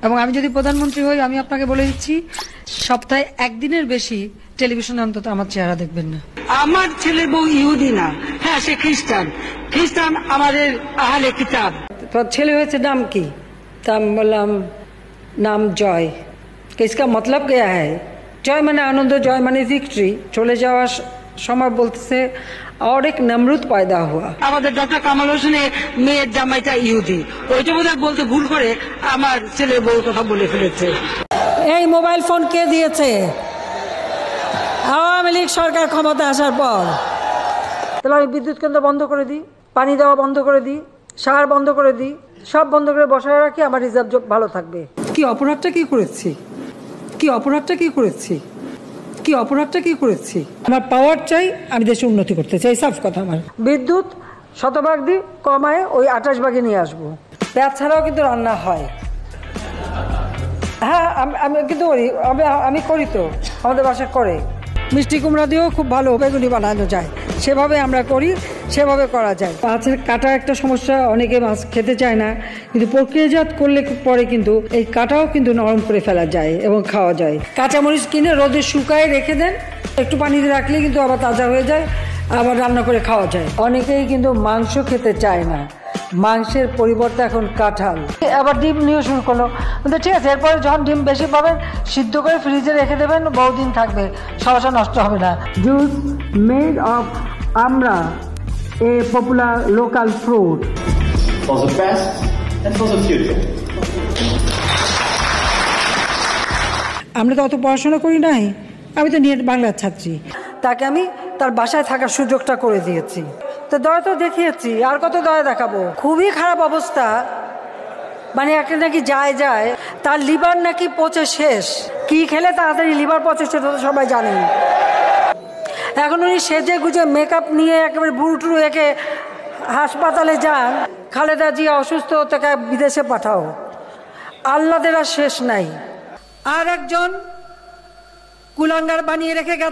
এবং আমি যদি প্রধানমন্ত্রী হই আমি আপনাকে বলে দিচ্ছি সপ্তাহে একদিনের বেশি টেলিভিশনে অন্তত আমার চেহারা দেখবেন না। আমার ছেলে বউ ইহুদি না, হ্যাঁ সে খ্রিস্টান। খ্রিস্টান আমাদের আহলে কিতাব। তোর ছেলে হয়েছে নাম কি? তা আমি বললাম নাম জয়। इसका मतलब क्या है? জয় মানে আনন্দ, জয় মানে ভিক্টরি। চলে যাওয়ার সময় বলতেছে और एक नमरूद पैदा हुआ। আমাদের ডক্টর কামাল হোসেনের মেয়ের জামাইটা ইহুদি, ওইটা বোধহয় বলতে ভুল করে আমার ছেলে বউ কথা বলে ফেলেছে। এই মোবাইল ফোন কে দিয়েছে? আওয়ামী লীগ সরকার ক্ষমতা আসার পর। তাহলে আমি বিদ্যুৎ কেন্দ্র বন্ধ করে দিই, পানি দেওয়া বন্ধ করে দিই, সার বন্ধ করে দিই, সব বন্ধ করে বসায় রাখি, আমার রিজার্ভ ভালো থাকবে। কি অপরাধটা কি করেছি? কি অপরাধটা কি করেছি? কি অপরাধটা কি করেছি? আমার পাওয়ার চাই, আমি দেশে উন্নতি করতে চাই, সাফ কথা। আমার বিদ্যুৎ শতভাগ দিই, কমায় ওই 28 ভাগে নিয়ে আসবো। পেঁয়াজ ছাড়াও কিন্তু রান্না হয়। হ্যাঁ আমি কিন্তু করি, আমি করি তো, আমাদের বাসা করে। মিষ্টি কুমড়া দিয়েও খুব ভালো বেগুনি বানানো যায়, সেভাবে আমরা করি, সেভাবে করা যায়। মাছের কাটা একটা সমস্যা, অনেকে মাছ খেতে চায় না, কিন্তু প্রক্রিয়াজাত করলে পরে কিন্তু এই কাটাও কিন্তু নরম করে ফেলা যায় এবং খাওয়া যায়। কাঁচামরিচ কিনে রোদে শুকায় রেখে দেন, একটু পানিতে রাখলে কিন্তু আবার তাজা হয়ে যায়, আবার রান্না করে খাওয়া যায়। অনেকেই কিন্তু মাংস খেতে চায় না, মাংসের পরিবর্তে এখন কাঁঠাল। আবার ডিম নিয়ে শুরু করলো, ঠিক আছে, এরপরে যখন ডিম বেশি পাবেন সিদ্ধ করে ফ্রিজে রেখে দেবেন, বহুদিন থাকবে, সহসা নষ্ট হবে না। জুস মেড অফ আমরা, a popular local fruit. For the past and for the future. আমরা তো অত পড়াশোনা করি নাই, আমি তো নিয়ে বাংলার ছাত্রী। তাকে আমি তার বাসায় থাকার সুযোগটা করে দিয়েছি, তো দয়া তো দেখিয়েছি, আর কত দয়া দেখাবো। খুবই খারাপ অবস্থা, মানে একটা নাকি যায় তার লিভার নাকি পচে শেষ। কি খেলে তাড়াতাড়ি লিভার পচে সেটা তো সবাই জানেন। এখন উনি সেজে গুজে মেকআপ নিয়ে একেবারে বুড়ুটুরু একে হাসপাতালে যান, খালেদা জিয়া অসুস্থ, তাকে বিদেশে পাঠাও। আল্লাদের আর শেষ নাই। আর একজন কুলাঙ্গার বানিয়ে রেখে গেছে।